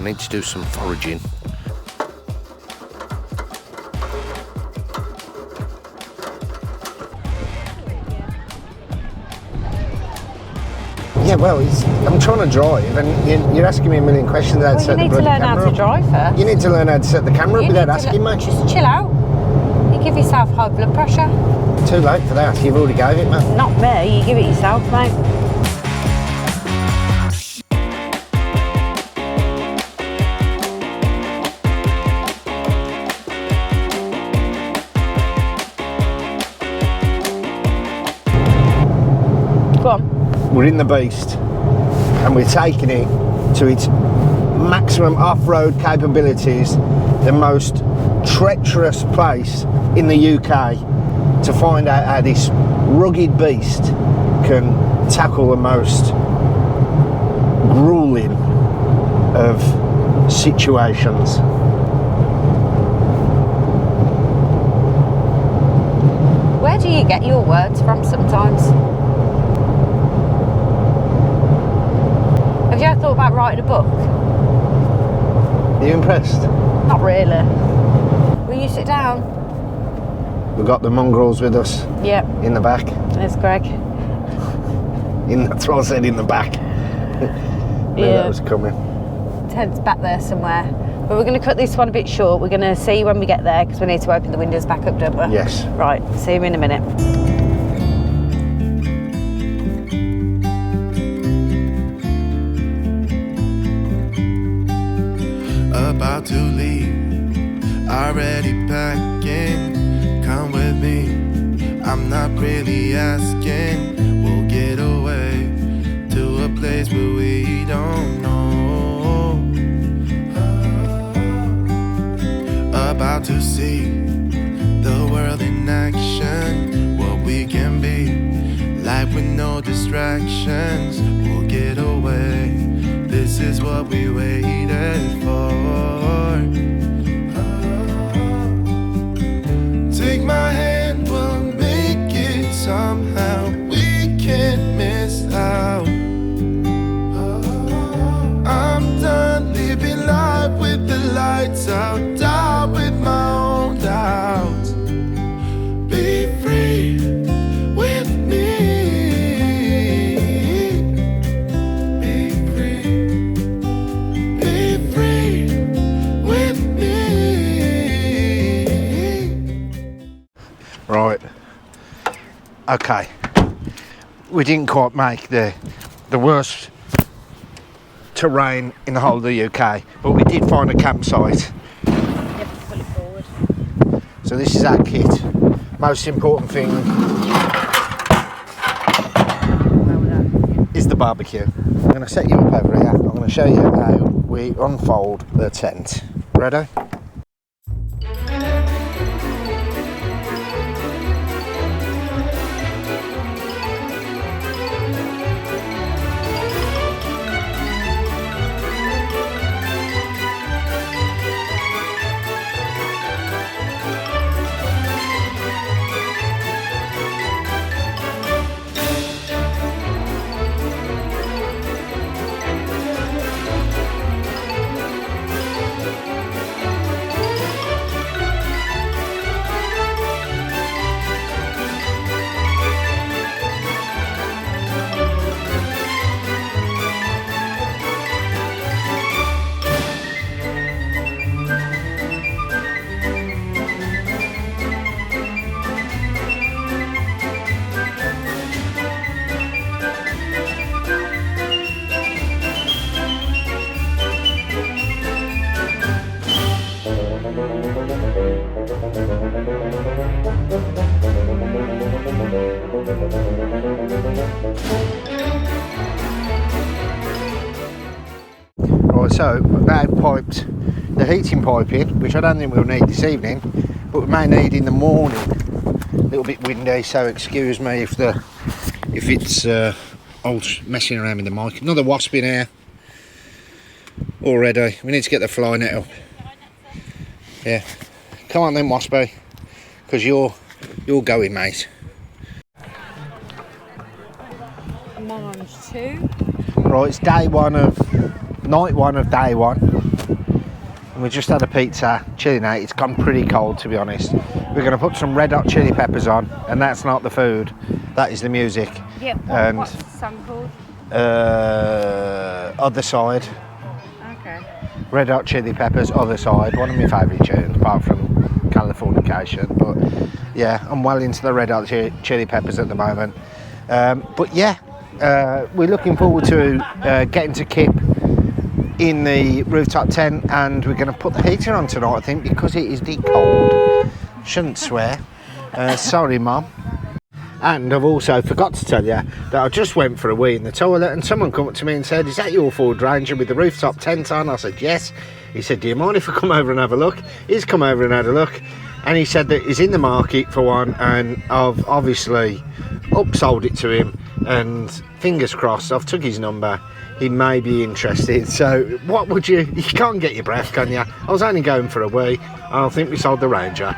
I need to do some foraging. Yeah, well, I'm trying to drive, and you're asking me a million questions. Well, you need to learn how to drive first. You need to learn how to set the camera up without asking me. Just chill out. You give yourself high blood pressure. Too late for that. You've already gave it, man. Not me. You give it yourself, mate. Go on. We're in the Beast, and we're taking it to its maximum off-road capabilities, the most treacherous place in the UK, to find out how this rugged beast can tackle the most grueling of situations. Where do you get your words from sometimes? Have you ever thought about writing a book? Are you impressed? Not really. Will you sit down? We've got the mongrels with us. Yep. In the back. There's Greg. That's what I said, in the back. Yeah. That was coming. Ted's back there somewhere. But we're going to cut this one a bit short. We're going to see when we get there because we need to open the windows back up, don't we? Yes. Right, see you in a minute. About to leave, already packing. Come with me, I'm not really asking. We'll get away to a place where we don't know. About to see the world in action, what we can be, life with no distractions. We'll get away, this is what we waited for. Take my hand, we'll make it somehow. We can't miss out. I'm done living life with the lights out, die with my own doubts. Be free with me. Be free. Be free with me. Right. Okay. We didn't quite make the worst terrain in the whole of the UK, but we did find a campsite. Yep, pull it forward. So this is our kit. Most important thing is the barbecue. I'm going to set you up over here. I'm going to show you how we unfold the tent. Ready? Right, so we've now piped the heating pipe in, which I don't think we'll need this evening, but we may need in the morning. A little bit windy, so excuse me if it's old messing around with the mic. Another wasp in here already. We need to get the fly net up. Yeah, come on then, Waspy, because you're going, mate. Mine's 2. Right, it's night one of day one. We just had a pizza, chilling out. It's gone pretty cold, to be honest. We're going to put some red hot chili peppers on, and that's not the food. That is the music. Yeah. And What's the song called? Other Side. Okay. Red Hot Chili Peppers, Other Side. One of my favourite tunes, apart from Californication. But yeah, I'm well into the Red Hot Chili Peppers at the moment. But yeah, we're looking forward to getting to Kip in the rooftop tent, and we're going to put the heater on tonight, I think, because it is deep cold. Shouldn't swear. Sorry, Mum. And I've also forgot to tell you that I just went for a wee in the toilet, and someone come up to me and said, "Is that your Ford Ranger with the rooftop tent on?" I said, "Yes." He said, "Do you mind if I come over and have a look?" He's come over and had a look, and he said that he's in the market for one, and I've obviously upsold it to him, and fingers crossed, I've took his number. He may be interested. So what would you can't get your breath, can you? I was only going for a wee, and I think we sold the Ranger.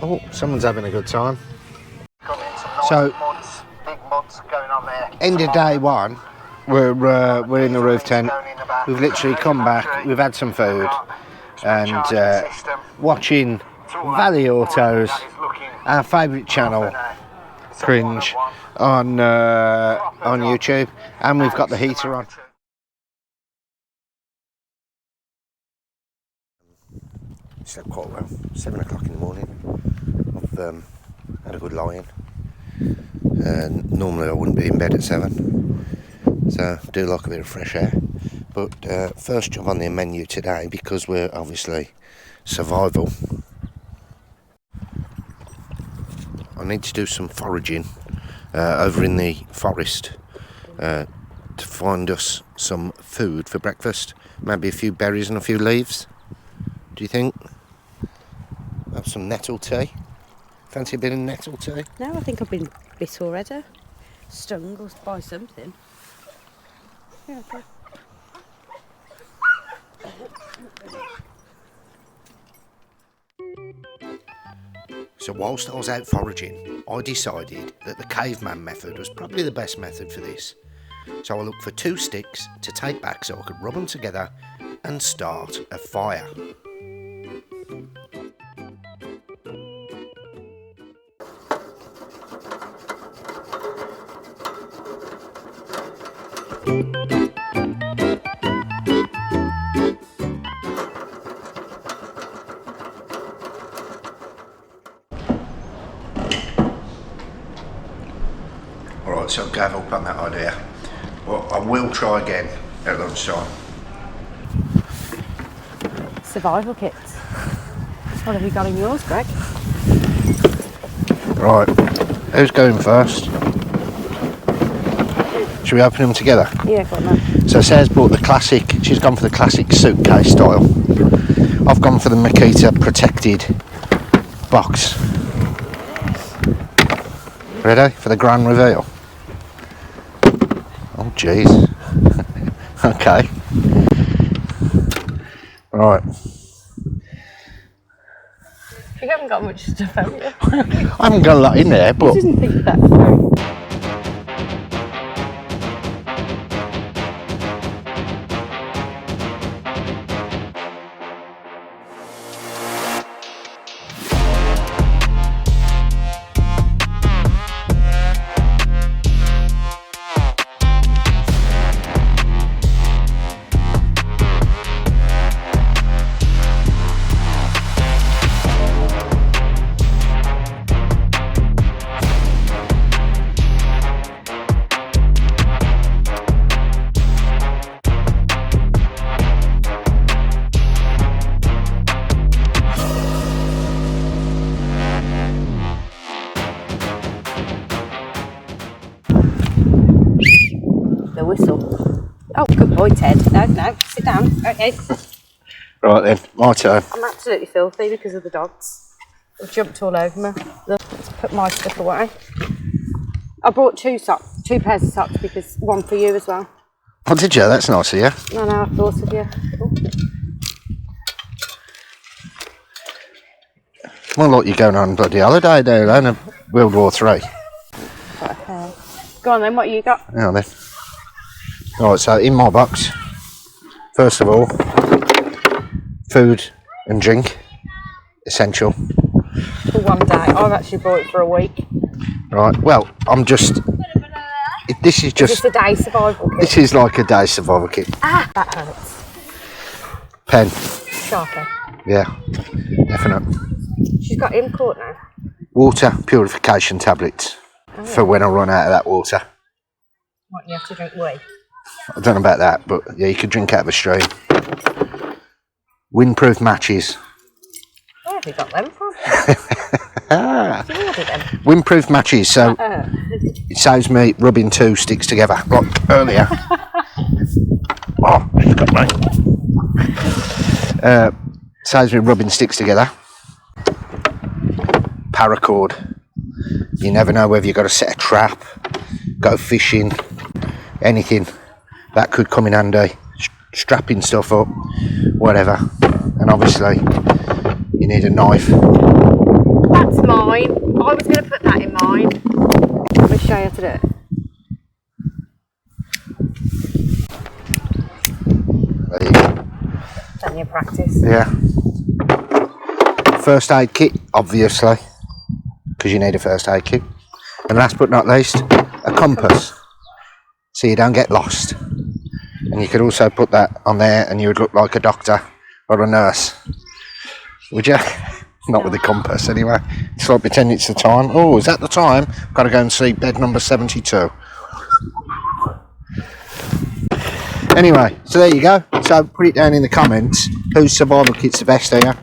Oh, someone's having a good time. So, end of day one, we're in the roof tent. We've literally come back, we've had some food, and watching Valley Autos, our favourite channel, Cringe, on YouTube, and we've got the heater on. Slept quite well. 7 o'clock in the morning. I've had a good lie-in. Normally I wouldn't be in bed at 7, so I do like a bit of fresh air. But first job on the menu today, because we're obviously survival, I need to do some foraging over in the forest to find us some food for breakfast. Maybe a few berries and a few leaves. Do you think? Have some nettle tea. Fancy a bit of nettle tea? No, I think I've been bit already. Stung or by something. Yeah, okay. So whilst I was out foraging, I decided that the caveman method was probably the best method for this. So I looked for 2 sticks to take back so I could rub them together and start a fire. Alright, so I gave up on that idea. Well, I will try again at lunchtime. Survival kits. What have you got in yours, Greg? Right, who's going first? Should we open them together? Yeah, got them. So Sarah's bought the classic, she's gone for the classic suitcase style. I've gone for the Makita protected box. Ready for the grand reveal? Oh jeez. Okay. Right. You haven't got much stuff, have you? I haven't got a lot in there, but I didn't think that through. The whistle. Oh, good boy, Ted. No, sit down. Okay. right then, my turn. I'm absolutely filthy because of the dogs. They've jumped all over me. Let's put my stuff away. I brought 2 pairs of socks because one for you as well. Oh, did you? That's nice of you. No, I thought of you. Oh. Well, look, you're going on bloody holiday there, then, World War III. Go on then, what you got? Yeah, then. Right, so in my box, first of all, food and drink, essential. For one day. I've actually brought it for a week. Right, well, this is just... Is this a day survival kit? This is like a day survival kit. Ah, that hurts. Pen. Sharpie. Yeah, definite. She's got him caught now. Water purification tablets for when I run out of that water. What, you have to drink wee? I don't know about that, but yeah, you could drink out of a stream. Windproof matches. Where have you got them from? Windproof matches, so it saves me rubbing two sticks together, like earlier. Oh, it's got me. Saves me rubbing sticks together. Paracord. You never know whether you've got to set a trap, go fishing, anything. That could come in handy. Strapping stuff up, whatever. And obviously, you need a knife. That's mine. I was going to put that in mine. Let me show you how to do it. There you go. Plenty of practice. Yeah. First aid kit, obviously, because you need a first aid kit. And last but not least, a compass, so you don't get lost. And you could also put that on there and you would look like a doctor or a nurse. Would you? Not with the compass anyway. It's like pretending it's the time. Oh, is that the time? Got to go and see bed number 72. Anyway, so there you go. So put it down in the comments. Whose survival kit's the best here?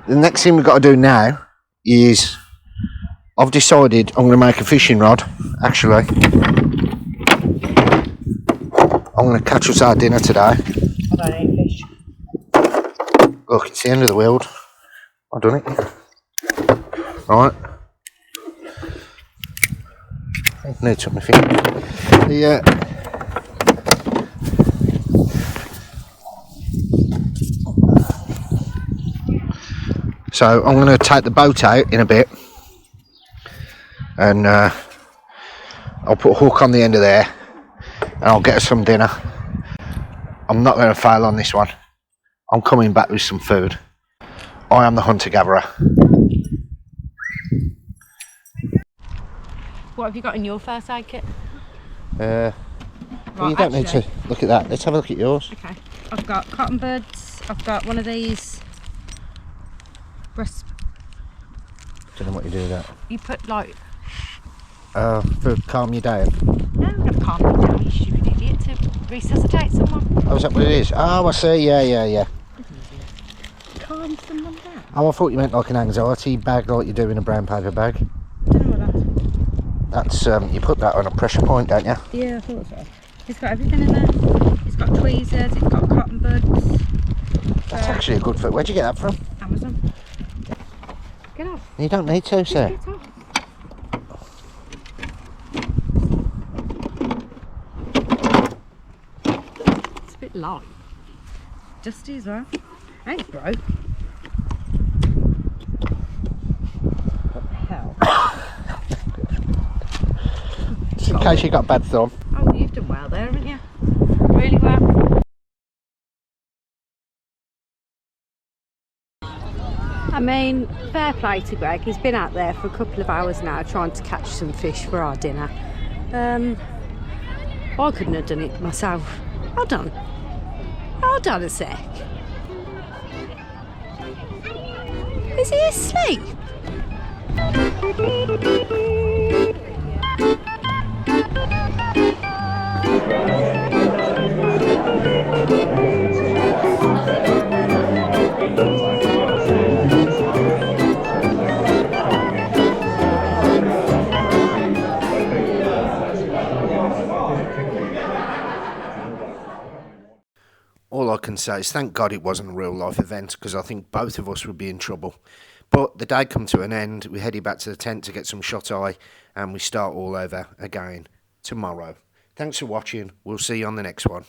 The next thing we've got to do now is I've decided I'm going to make a fishing rod. Actually, I'm going to catch us our dinner today. I don't eat fish. Look, it's the end of the world. I've done it. Right. I need something. So I'm going to take the boat out in a bit. And I'll put a hook on the end of there. And I'll get us some dinner. I'm not going to fail on this one. I'm coming back with some food. I am the hunter-gatherer. What have you got in your first aid kit? Well, you don't need to look at that. Let's have a look at yours. Okay. I've got cotton buds. I've got one of these. Don't know what you do with that. You put like. For calm you down. No, not calm you down, you stupid idiot. To resuscitate someone. Oh, is that what it is? Oh, I see. Yeah. Calm someone down. Oh, I thought you meant like an anxiety bag, like you do in a brown paper bag. I don't know what That's you put that on a pressure point, don't you? Yeah, I thought so. It's got everything in there. It's got tweezers, it's got cotton buds. That's actually a good foot. Where'd you get that from? Amazon. Get off. You don't need to, sir. Get off. It's a bit light. Dusty as well. Ain't it broke? What the hell? Just in case you got a bad thumb. Oh, you've done well there, haven't you? Really well. I mean, fair play to Greg. He's been out there for a couple of hours now trying to catch some fish for our dinner. I couldn't have done it myself. Hold on. Hold on a sec. Is he asleep? All I can say is thank God it wasn't a real life event, because I think both of us would be in trouble. But the day come to an end. We headed back to the tent to get some shut eye, and we start all over again tomorrow. Thanks for watching. We'll see you on the next one.